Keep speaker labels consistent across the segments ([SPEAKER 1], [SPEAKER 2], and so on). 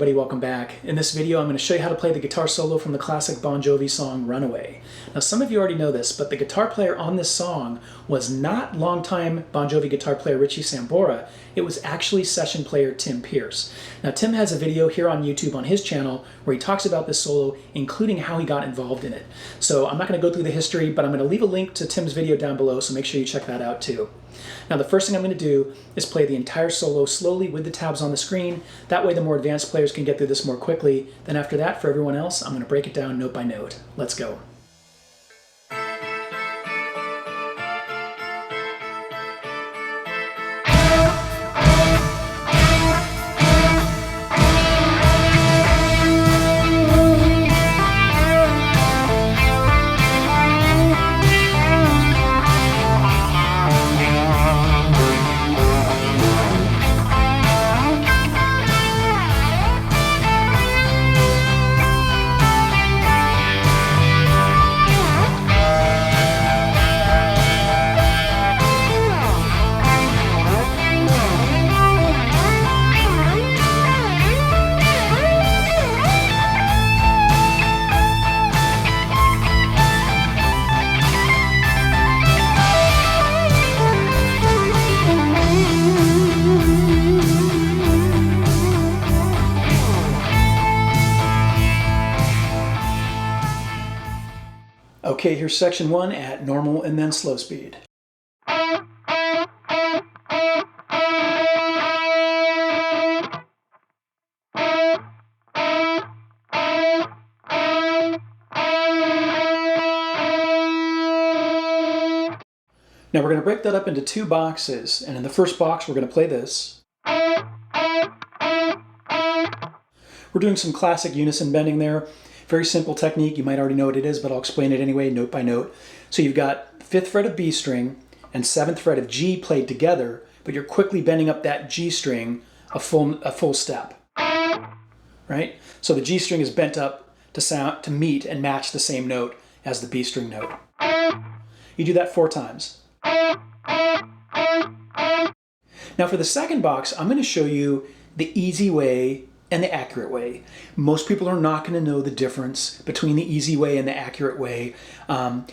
[SPEAKER 1] everybody, welcome back. In this video I'm going to show you how to play the guitar solo from the classic Bon Jovi song Runaway. Now some of you already know this, but the guitar player on this song was not longtime Bon Jovi guitar player Richie Sambora, it was actually session player Tim Pierce. Now Tim has a video here on YouTube on his channel where he talks about this solo, including how he got involved in it. So I'm not going to go through the history, but I'm going to leave a link to Tim's video down below, so make sure you check that out too. Now the first thing I'm going to do is play the entire solo slowly with the tabs on the screen. That way the more advanced players can get through this more quickly. Then after that, for everyone else, I'm going to break it down note by note. Let's go. Okay, here's section 1 at normal and then slow speed. Now we're going to break that up into two boxes, and in the first box we're going to play this. We're doing some classic unison bending there. Very simple technique, you might already know what it is, but I'll explain it anyway, note by note. So you've got 5th fret of B string and 7th fret of G played together, but you're quickly bending up that G string a full step, right? So the G string is bent up to meet and match the same note as the B string note. You do that 4 times. Now for the second box, I'm going to show you the easy way and the accurate way. Most people are not going to know the difference between the easy way and the accurate way.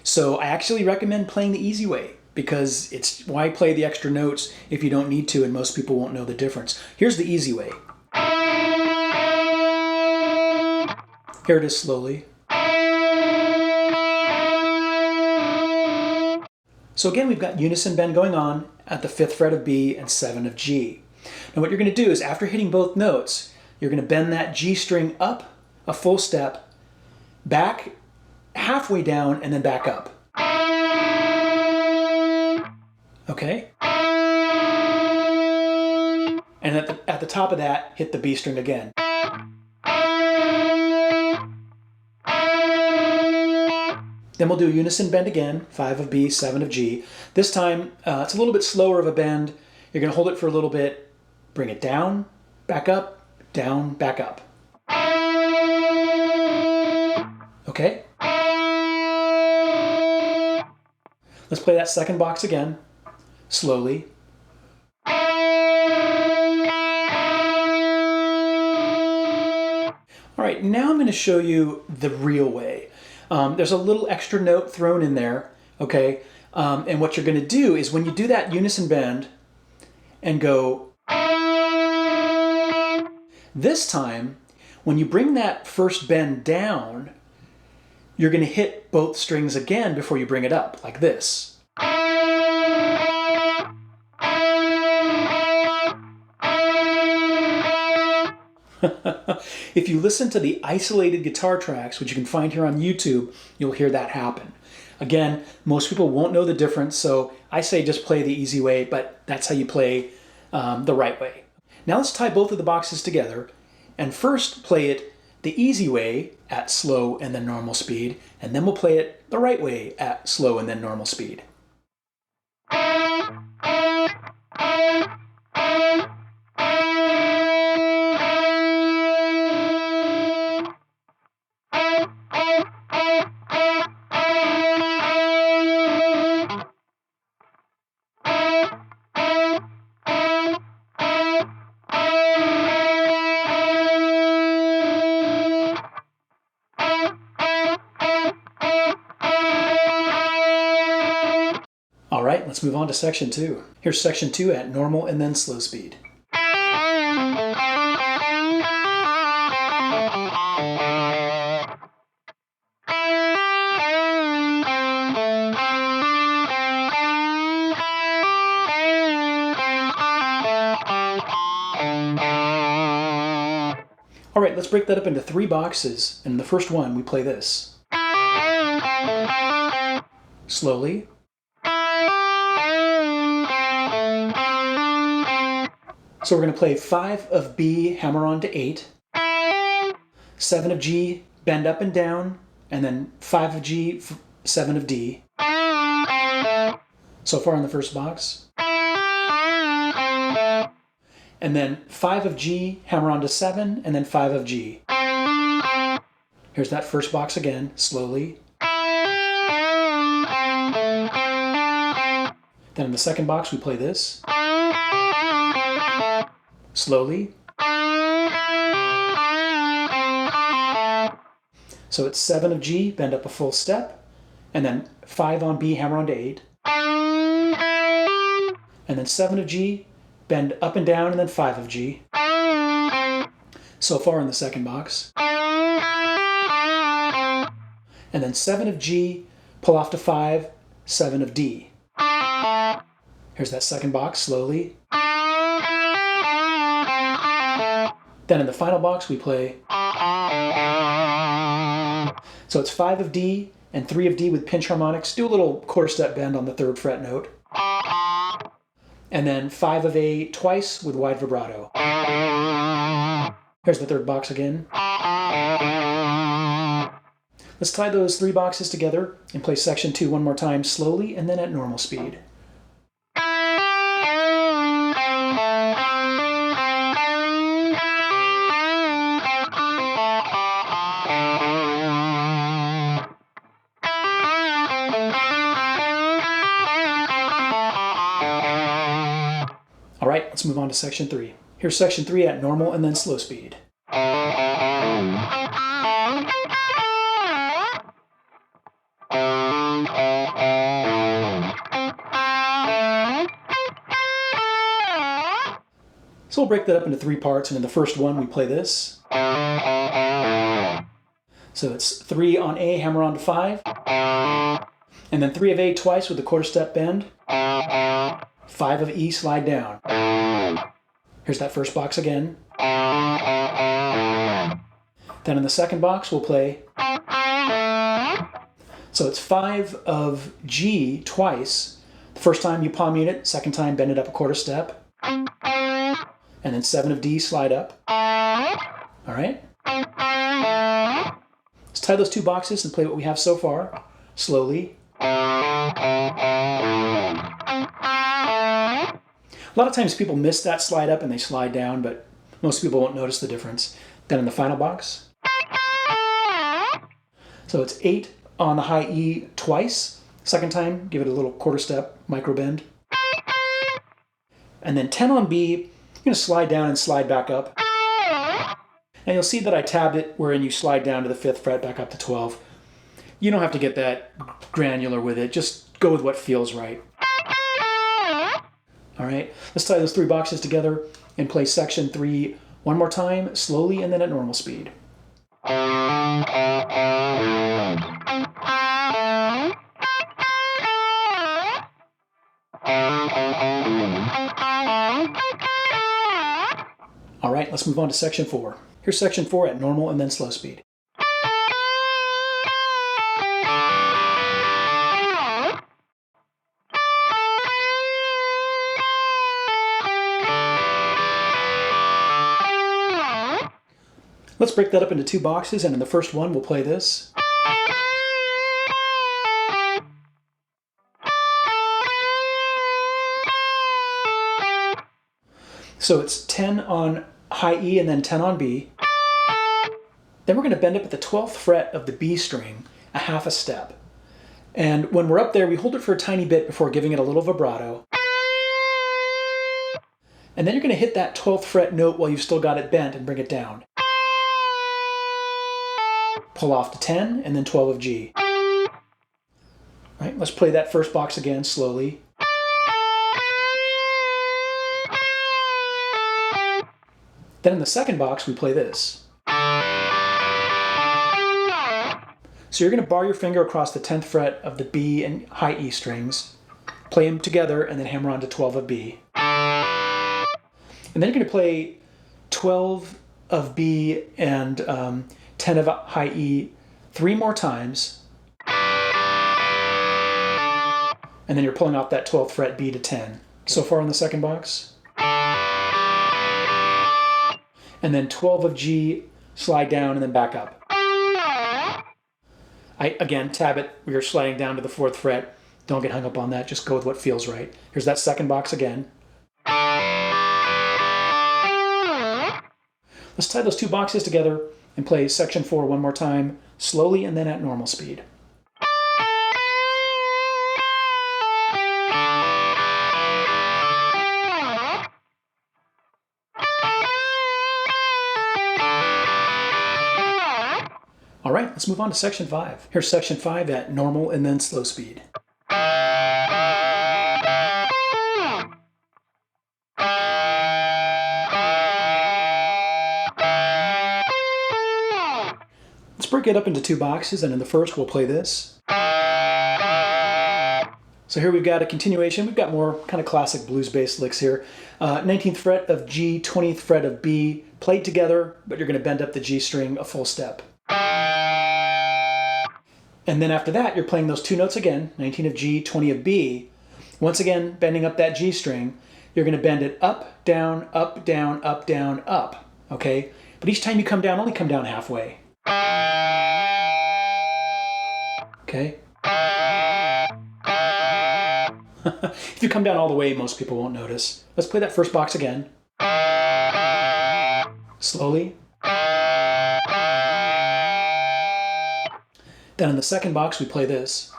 [SPEAKER 1] So I actually recommend playing the easy way, because it's why play the extra notes if you don't need to, and most people won't know the difference. Here's the easy way. Here it is slowly. So again, we've got unison bend going on at the 5th fret of B and 7 of G. Now what you're going to do is, after hitting both notes, you're going to bend that G string up a full step, back halfway down, and then back up. Okay? And at the top of that, hit the B string again. Then we'll do a unison bend again, 5 of B, 7 of G. This time, it's a little bit slower of a bend. You're going to hold it for a little bit, bring it down, back up, down, back up. Okay? Let's play that second box again, slowly. All right, now I'm going to show you the real way. There's a little extra note thrown in there, okay? And what you're going to do is, when you do that unison bend and go, this time, when you bring that first bend down, you're going to hit both strings again before you bring it up, like this. If you listen to the isolated guitar tracks, which you can find here on YouTube, you'll hear that happen. Again, most people won't know the difference, so I say just play the easy way, but that's how you play the right way. Now let's tie both of the boxes together, and first play it the easy way at slow and then normal speed, and then we'll play it the right way at slow and then normal speed. right, let's move on to section 2. Here's section 2 at normal and then slow speed. All right, let's break that up into 3 boxes. And in the first one, we play this. Slowly. So we're going to play 5 of B, hammer on to 8, 7 of G, bend up and down, and then 5 of G, 7 of D. So far in the first box. And then 5 of G, hammer on to 7, and then 5 of G. Here's that first box again, slowly. Then in the second box we play this. Slowly. So it's 7 of G, bend up a full step, and then 5 on B, hammer on to 8, and then 7 of G, bend up and down, and then 5 of G. So far in the second box. And then 7 of G, pull off to 5, 7 of D. Here's that second box, slowly. Then in the final box we play. So it's 5 of D and 3 of D with pinch harmonics. Do a little quarter step bend on the 3rd fret note. And then 5 of A twice with wide vibrato. Here's the 3rd box again. Let's tie those 3 boxes together and play section 2 one more time slowly and then at normal speed. All right, let's move on to section 3. Here's section 3 at normal and then slow speed. So we'll break that up into 3 parts, and in the first one we play this. So it's 3 on A, hammer on to 5, and then 3 of A twice with a quarter step bend, 5 of E, slide down. Here's that first box again. Then in the second box we'll play. So it's 5 of G twice. The first time you palm mute it, second time bend it up a quarter step. And then 7 of D, slide up. All right? Let's tie those 2 boxes and play what we have so far, slowly. A lot of times people miss that slide up and they slide down, but most people won't notice the difference. Then in the final box. So it's 8 on the high E twice. Second time, give it a little quarter step, micro bend. And then 10 on B, you're going to slide down and slide back up. And you'll see that I tabbed it wherein you slide down to the 5th fret, back up to 12. You don't have to get that granular with it. Just go with what feels right. All right, let's tie those 3 boxes together and play section 3 one more time, slowly and then at normal speed. All right, let's move on to section 4. Here's section 4 at normal and then slow speed. Let's break that up into 2 boxes, and in the first one we'll play this. So it's 10 on high E and then 10 on B. Then we're going to bend up at the 12th fret of the B string a half a step. And when we're up there, we hold it for a tiny bit before giving it a little vibrato. And then you're going to hit that 12th fret note while you've still got it bent and bring it down. Pull off to 10 and then 12 of G. All right, let's play that first box again slowly. Then in the second box, we play this. So you're going to bar your finger across the 10th fret of the B and high E strings, play them together, and then hammer on to 12 of B. And then you're going to play 12 of B and 10 of high E 3 more times. And then you're pulling off that 12th fret B to 10. So far in the second box. And then 12 of G, slide down, and then back up. Again, tab it, we are sliding down to the 4th fret. Don't get hung up on that, just go with what feels right. Here's that second box again. Let's tie those 2 boxes together and play section 4 one more time, slowly and then at normal speed. All right, let's move on to section 5. Here's section 5 at normal and then slow speed. Let's break it up into 2 boxes, and in the first we'll play this. So here we've got a continuation. We've got more kind of classic blues-based licks here. 19th fret of G, 20th fret of B, played together, but you're going to bend up the G string a full step. And then after that, you're playing those 2 notes again, 19 of G, 20 of B. Once again, bending up that G string. You're going to bend it up, down, up, down, up, down, up. Okay? But each time you come down, only come down halfway. Okay? If you come down all the way, most people won't notice. Let's play that first box again. Slowly. Then in the second box, we play this.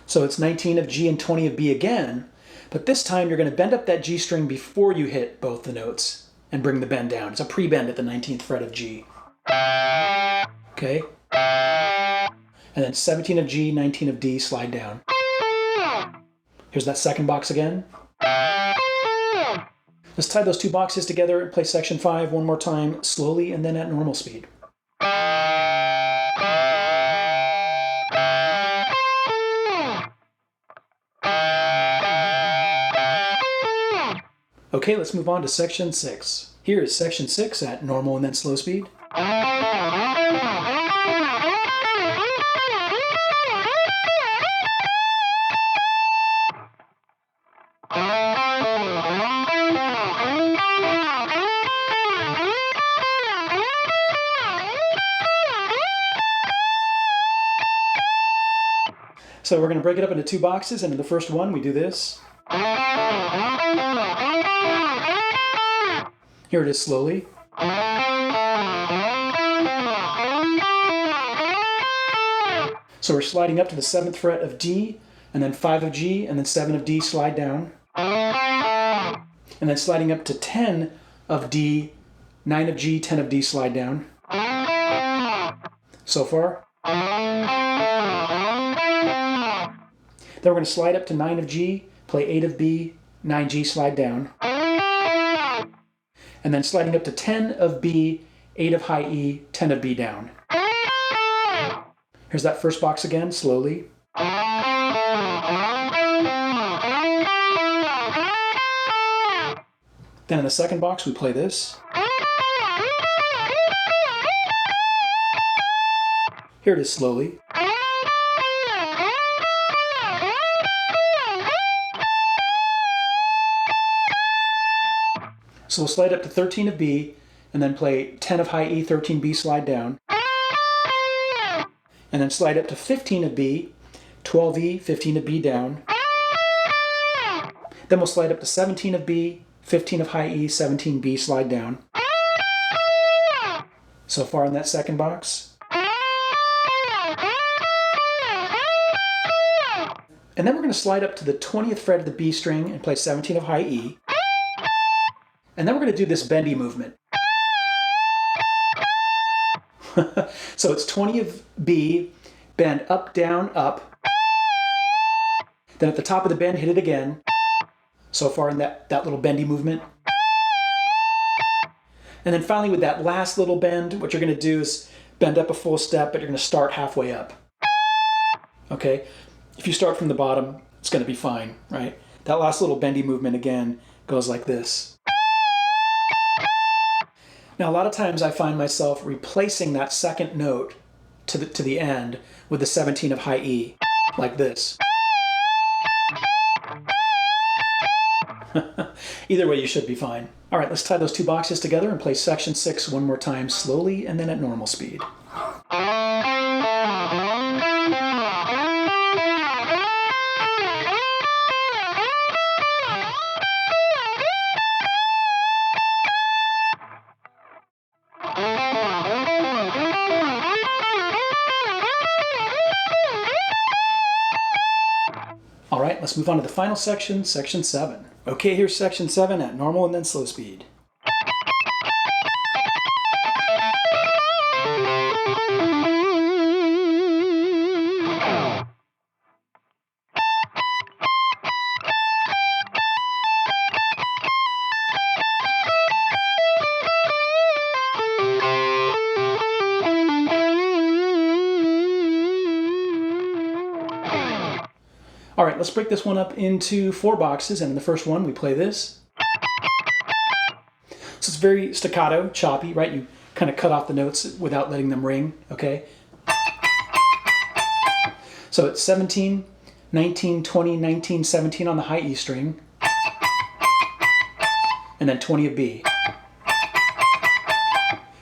[SPEAKER 1] So it's 19 of G and 20 of B again, but this time you're going to bend up that G string before you hit both the notes and bring the bend down. It's a pre-bend at the 19th fret of G. Okay? And then 17 of G, 19 of D, slide down. Here's that second box again. Let's tie those 2 boxes together and play section 5 one more time, slowly and then at normal speed. Okay, let's move on to section 6. Here is section 6 at normal and then slow speed. So we're going to break it up into 2 boxes, and in the first one we do this. Here it is slowly. So we're sliding up to the 7th fret of D, and then 5 of G, and then 7 of D, slide down. And then sliding up to 10 of D, 9 of G, 10 of D, slide down. So far. Then we're going to slide up to 9 of G, play 8 of B, 9G, slide down. And then sliding up to 10 of B, 8 of high E, 10 of B down. Here's that first box again, slowly. Then in the second box, we play this. Here it is slowly. So we'll slide up to 13 of B, and then play 10 of high E, 13 B, slide down. And then slide up to 15 of B, 12 E, 15 of B down. Then we'll slide up to 17 of B, 15 of high E, 17 B, slide down. So far in that second box. And then we're going to slide up to the 20th fret of the B string and play 17 of high E. And then we're going to do this bendy movement. So it's 20 of B, bend up, down, up. Then at the top of the bend, hit it again. So far in that little bendy movement. And then finally with that last little bend, what you're going to do is bend up a full step, but you're going to start halfway up. Okay? If you start from the bottom, it's going to be fine, right? That last little bendy movement again goes like this. Now a lot of times I find myself replacing that second note to the end with the 17 of high E, like this. Either way, you should be fine. All right, let's tie those two boxes together and play section 6 one more time slowly and then at normal speed. All right, let's move on to the final section, section 7. Okay, here's section 7 at normal and then slow speed. All right, let's break this one up into 4 boxes, and in the first one we play this. So it's very staccato, choppy, right? You kind of cut off the notes without letting them ring, okay? So it's 17, 19, 20, 19, 17 on the high E string, and then 20 of B.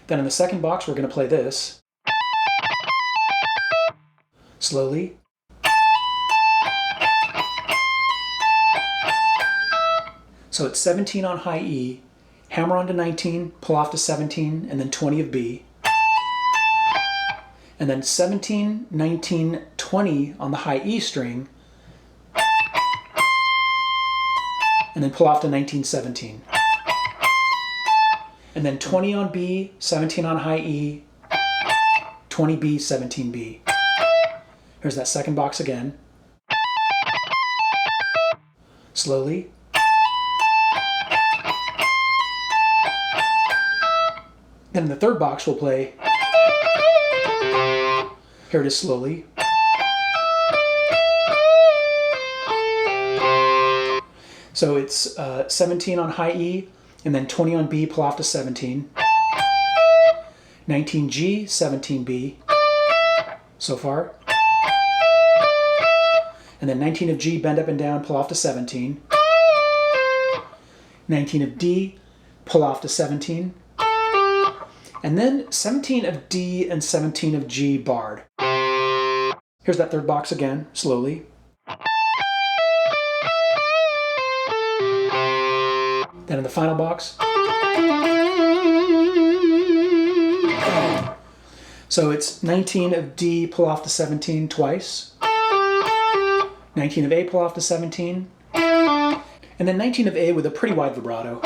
[SPEAKER 1] Then in the second box we're going to play this. Slowly. So it's 17 on high E, hammer on to 19, pull off to 17, and then 20 of B. And then 17, 19, 20 on the high E string, and then pull off to 19, 17. And then 20 on B, 17 on high E, 20B, 17B. Here's that second box again. Slowly. Then in the third box we'll play, here it is slowly. So it's 17 on high E, and then 20 on B, pull off to 17. 19G, 17B, so far. And then 19 of G, bend up and down, pull off to 17. 19 of D, pull off to 17. And then 17 of D and 17 of G barred. Here's that third box again, slowly. Then in the final box. So it's 19 of D, pull off to 17 twice. 19 of A, pull off to 17. And then 19 of A with a pretty wide vibrato.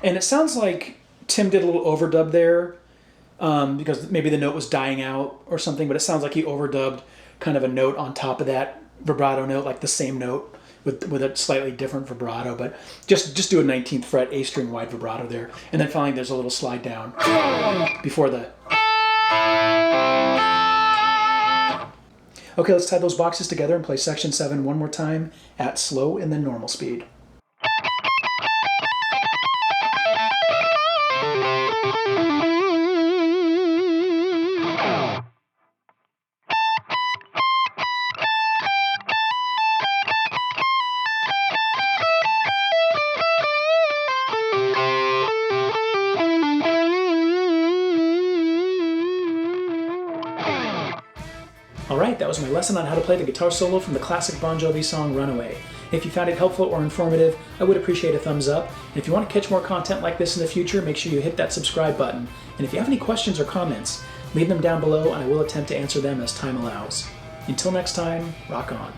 [SPEAKER 1] And it sounds like Tim did a little overdub there because maybe the note was dying out or something, but it sounds like he overdubbed kind of a note on top of that vibrato note, like the same note with a slightly different vibrato. But just do a 19th fret A string wide vibrato there. And then finally there's a little slide down before the... Okay, let's tie those boxes together and play section 7 one more time at slow and then normal speed. Alright, that was my lesson on how to play the guitar solo from the classic Bon Jovi song Runaway. If you found it helpful or informative, I would appreciate a thumbs up. And if you want to catch more content like this in the future, make sure you hit that subscribe button. And if you have any questions or comments, leave them down below and I will attempt to answer them as time allows. Until next time, rock on.